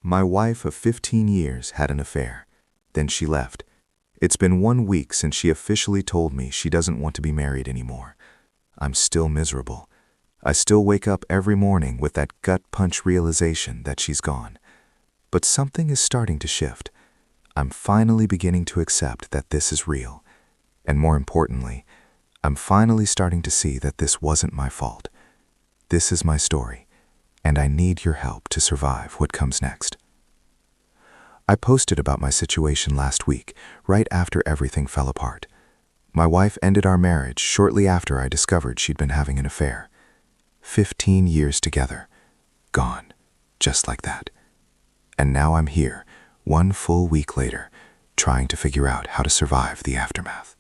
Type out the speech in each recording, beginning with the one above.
My wife of 15 years had an affair. Then she left. It's been 1 week since she officially told me she doesn't want to be married anymore. I'm still miserable. I still wake up every morning with that gut punch realization that she's gone. But something is starting to shift. I'm finally beginning to accept that this is real. And more importantly, I'm finally starting to see that this wasn't my fault. This is my story, and I need your help to survive what comes next. I posted about my situation last week, right after everything fell apart. My wife ended our marriage shortly after I discovered she'd been having an affair. 15 years together, gone, just like that. And now I'm here, 1 full week later, trying to figure out how to survive the aftermath.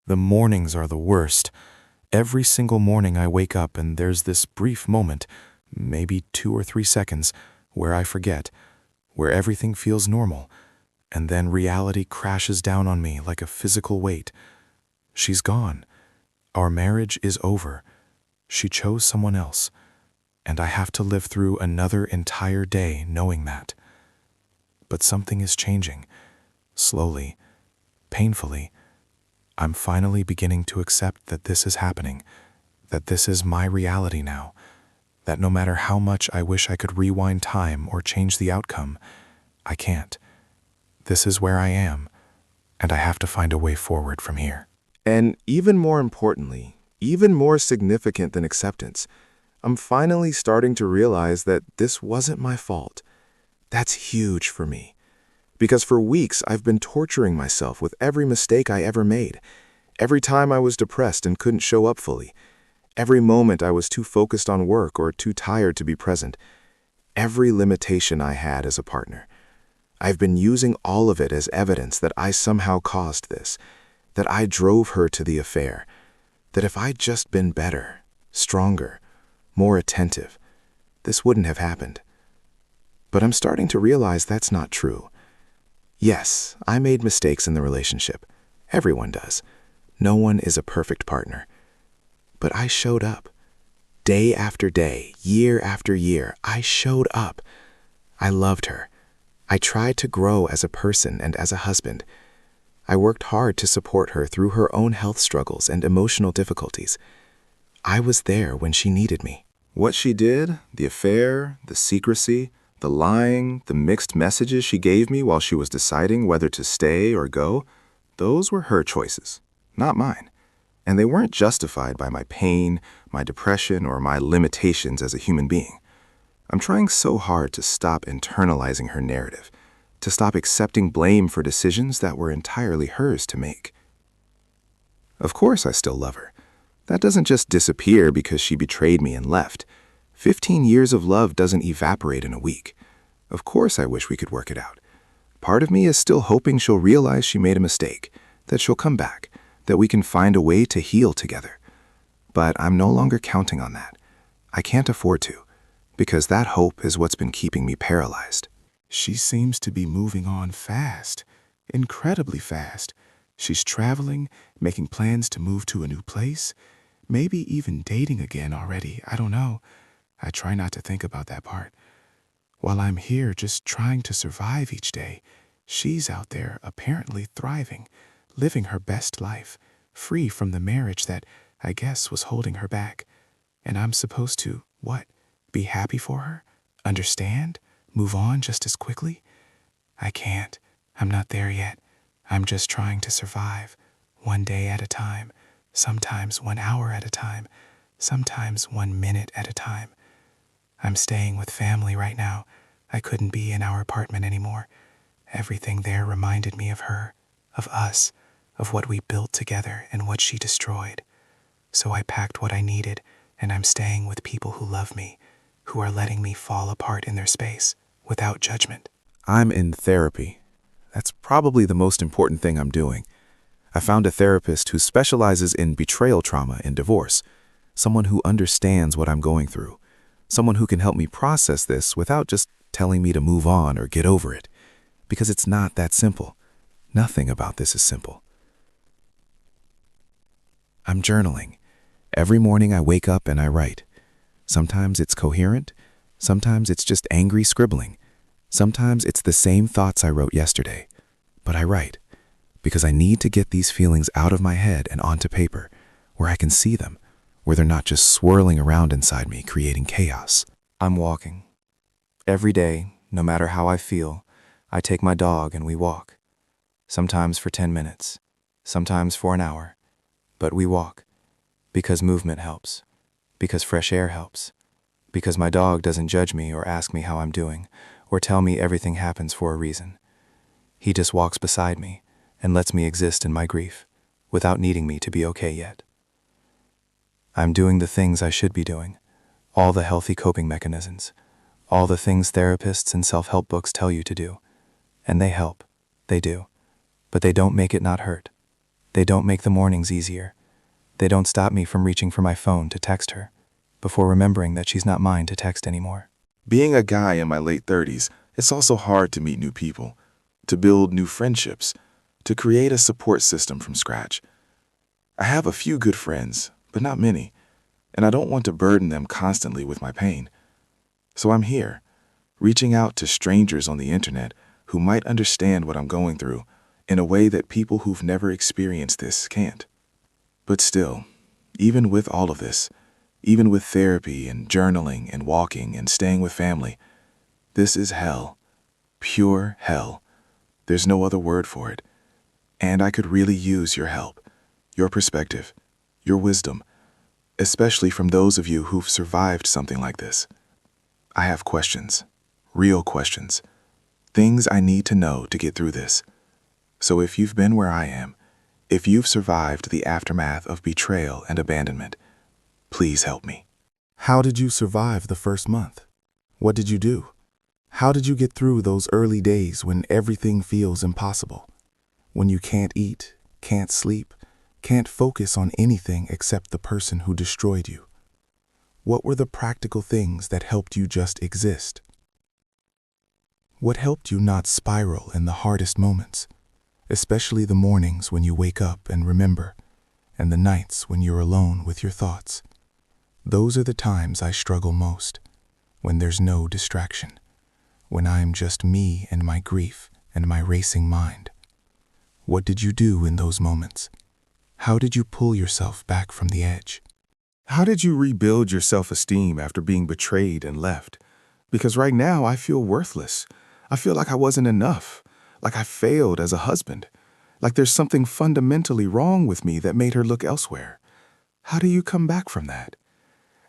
The mornings are the worst. Every single morning I wake up and there's this brief moment, maybe 2 or 3 seconds, where I forget, where everything feels normal, and then reality crashes down on me like a physical weight. She's gone. Our marriage is over. She chose someone else, and I have to live through another entire day knowing that. But something is changing. Slowly, painfully, I'm finally beginning to accept that this is happening, that this is my reality now, that no matter how much I wish I could rewind time or change the outcome, I can't. This is where I am, and I have to find a way forward from here. And even more importantly, even more significant than acceptance, I'm finally starting to realize that this wasn't my fault. That's huge for me. Because for weeks I've been torturing myself with every mistake I ever made. Every time I was depressed and couldn't show up fully. Every moment I was too focused on work or too tired to be present. Every limitation I had as a partner. I've been using all of it as evidence that I somehow caused this, that I drove her to the affair, that if I'd just been better, stronger, more attentive, this wouldn't have happened. But I'm starting to realize that's not true. Yes, I made mistakes in the relationship. Everyone does. No one is a perfect partner. But I showed up. Day after day, year after year, I showed up. I loved her. I tried to grow as a person and as a husband. I worked hard to support her through her own health struggles and emotional difficulties. I was there when she needed me. What she did, the affair, the secrecy, the lying, the mixed messages she gave me while she was deciding whether to stay or go, those were her choices, not mine. And they weren't justified by my pain, my depression, or my limitations as a human being. I'm trying so hard to stop internalizing her narrative, to stop accepting blame for decisions that were entirely hers to make. Of course I still love her. That doesn't just disappear because she betrayed me and left. 15 years of love doesn't evaporate in a week. Of course I wish we could work it out. Part of me is still hoping she'll realize she made a mistake, that she'll come back, that we can find a way to heal together. But I'm no longer counting on that. I can't afford to, because that hope is what's been keeping me paralyzed. She seems to be moving on fast, incredibly fast. She's traveling, making plans to move to a new place, maybe even dating again already. I don't know. I try not to think about that part. While I'm here just trying to survive each day, she's out there apparently thriving, living her best life, free from the marriage that I guess was holding her back. And I'm supposed to, what? Be happy for her? Understand? Move on just as quickly? I can't. I'm not there yet. I'm just trying to survive, 1 day at a time, sometimes 1 hour at a time, sometimes 1 minute at a time. I'm staying with family right now. I couldn't be in our apartment anymore. Everything there reminded me of her, of us, of what we built together and what she destroyed. So I packed what I needed, and I'm staying with people who love me, who are letting me fall apart in their space, without judgment. I'm in therapy. That's probably the most important thing I'm doing. I found a therapist who specializes in betrayal trauma and divorce, someone who understands what I'm going through, someone who can help me process this without just telling me to move on or get over it, because it's not that simple. Nothing about this is simple. I'm journaling. Every morning I wake up and I write. Sometimes it's coherent, sometimes it's just angry scribbling. Sometimes it's the same thoughts I wrote yesterday, but I write because I need to get these feelings out of my head and onto paper, where I can see them, where they're not just swirling around inside me, creating chaos. I'm walking. Every day, no matter how I feel, I take my dog and we walk. Sometimes for 10 minutes, sometimes for an hour, but we walk. Because movement helps. Because fresh air helps. Because my dog doesn't judge me or ask me how I'm doing, or tell me everything happens for a reason. He just walks beside me and lets me exist in my grief, without needing me to be okay yet. I'm doing the things I should be doing, all the healthy coping mechanisms, all the things therapists and self-help books tell you to do. And they help, they do. But they don't make it not hurt. They don't make the mornings easier. They don't stop me from reaching for my phone to text her, before remembering that she's not mine to text anymore. Being a guy in my late 30s, it's also hard to meet new people, to build new friendships, to create a support system from scratch. I have a few good friends, but not many, and I don't want to burden them constantly with my pain. So I'm here, reaching out to strangers on the internet who might understand what I'm going through in a way that people who've never experienced this can't. But still, even with all of this, even with therapy and journaling and walking and staying with family, this is hell. Pure hell. There's no other word for it. And I could really use your help, your perspective, your wisdom, especially from those of you who've survived something like this. I have questions, real questions, things I need to know to get through this. So if you've been where I am, if you've survived the aftermath of betrayal and abandonment, please help me. How did you survive the first month? What did you do? How did you get through those early days when everything feels impossible? When you can't eat, can't sleep, can't focus on anything except the person who destroyed you? What were the practical things that helped you just exist? What helped you not spiral in the hardest moments, especially the mornings when you wake up and remember, and the nights when you're alone with your thoughts? Those are the times I struggle most, when there's no distraction, when I'm just me and my grief and my racing mind. What did you do in those moments? How did you pull yourself back from the edge? How did you rebuild your self-esteem after being betrayed and left? Because right now I feel worthless. I feel like I wasn't enough, like I failed as a husband, like there's something fundamentally wrong with me that made her look elsewhere. How do you come back from that?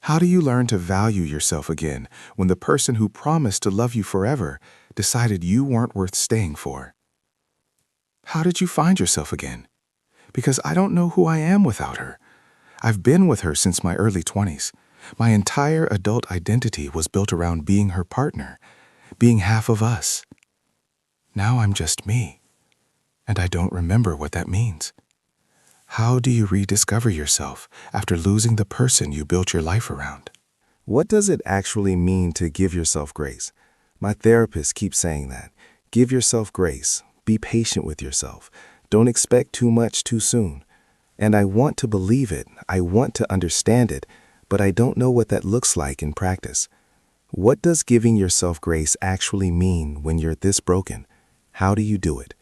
How do you learn to value yourself again when the person who promised to love you forever decided you weren't worth staying for? How did you find yourself again? Because I don't know who I am without her. I've been with her since my early 20s. My entire adult identity was built around being her partner, being half of us. Now I'm just me, and I don't remember what that means. How do you rediscover yourself after losing the person you built your life around? What does it actually mean to give yourself grace? My therapist keeps saying that. Give yourself grace. Be patient with yourself. Don't expect too much too soon. And I want to believe it. I want to understand it, but I don't know what that looks like in practice. What does giving yourself grace actually mean when you're this broken? How do you do it?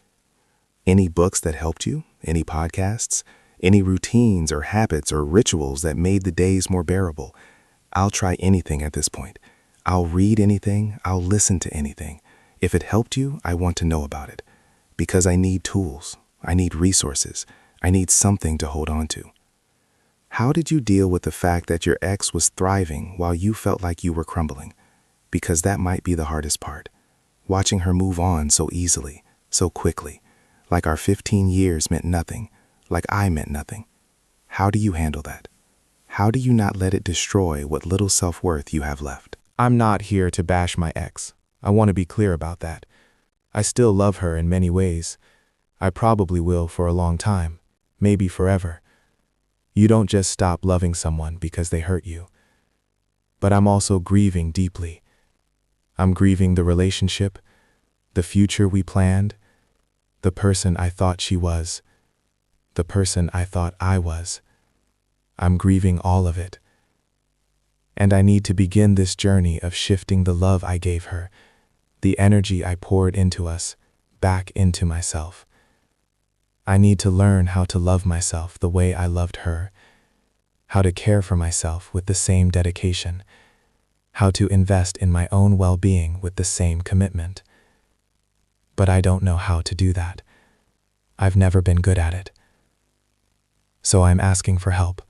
Any books that helped you? Any podcasts? Any routines or habits or rituals that made the days more bearable? I'll try anything at this point. I'll read anything. I'll listen to anything. If it helped you, I want to know about it. Because I need tools. I need resources. I need something to hold on to. How did you deal with the fact that your ex was thriving while you felt like you were crumbling? Because that might be the hardest part. Watching her move on so easily, so quickly, like our 15 years meant nothing, like I meant nothing. How do you handle that? How do you not let it destroy what little self-worth you have left? I'm not here to bash my ex. I want to be clear about that. I still love her in many ways. I probably will for a long time, maybe forever. You don't just stop loving someone because they hurt you. But I'm also grieving deeply. I'm grieving the relationship, the future we planned, the person I thought she was, the person I thought I was. I'm grieving all of it. And I need to begin this journey of shifting the love I gave her, the energy I poured into us, back into myself. I need to learn how to love myself the way I loved her, how to care for myself with the same dedication, how to invest in my own well-being with the same commitment. But I don't know how to do that. I've never been good at it. So I'm asking for help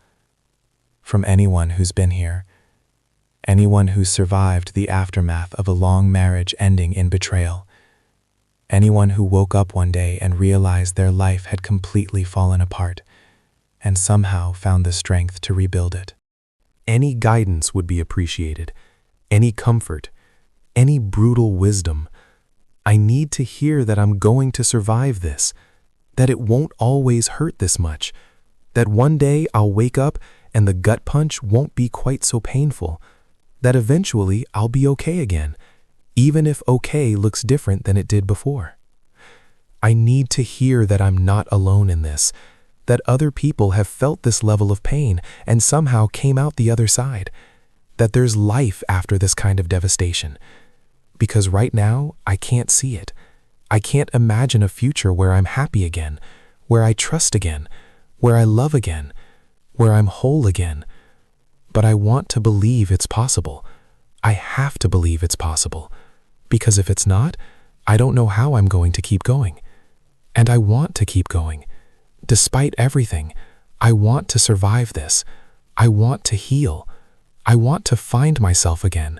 from anyone who's been here, anyone who's survived the aftermath of a long marriage ending in betrayal, anyone who woke up one day and realized their life had completely fallen apart and somehow found the strength to rebuild it. Any guidance would be appreciated, any comfort, any brutal wisdom. I need to hear that I'm going to survive this, that it won't always hurt this much, that one day I'll wake up and the gut punch won't be quite so painful, that eventually I'll be okay again, even if okay looks different than it did before. I need to hear that I'm not alone in this, that other people have felt this level of pain and somehow came out the other side, that there's life after this kind of devastation. Because right now, I can't see it. I can't imagine a future where I'm happy again, where I trust again, where I love again, where I'm whole again. But I want to believe it's possible. I have to believe it's possible. Because if it's not, I don't know how I'm going to keep going. And I want to keep going. Despite everything, I want to survive this. I want to heal. I want to find myself again.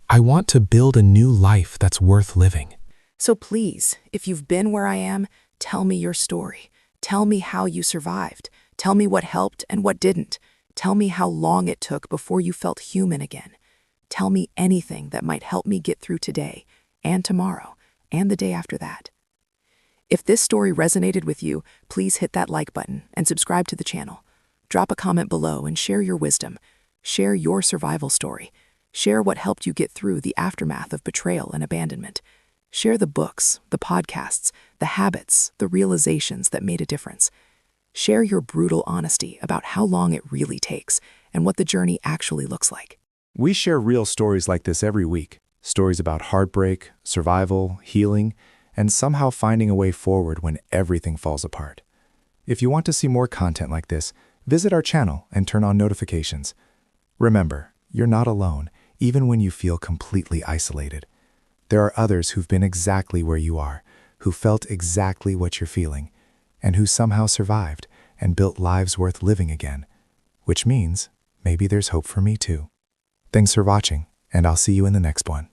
I want to build a new life that's worth living. So please, if you've been where I am, tell me your story. Tell me how you survived. Tell me what helped and what didn't. Tell me how long it took before you felt human again. Tell me anything that might help me get through today and tomorrow and the day after that. If this story resonated with you, please hit that like button and subscribe to the channel. Drop a comment below and share your wisdom. Share your survival story. Share what helped you get through the aftermath of betrayal and abandonment. Share the books, the podcasts, the habits, the realizations that made a difference. Share your brutal honesty about how long it really takes and what the journey actually looks like. We share real stories like this every week. Stories about heartbreak, survival, healing, and somehow finding a way forward when everything falls apart. If you want to see more content like this, visit our channel and turn on notifications. Remember, you're not alone, even when you feel completely isolated. There are others who've been exactly where you are, who felt exactly what you're feeling, and who somehow survived and built lives worth living again. Which means maybe there's hope for me too. Thanks for watching, and I'll see you in the next one.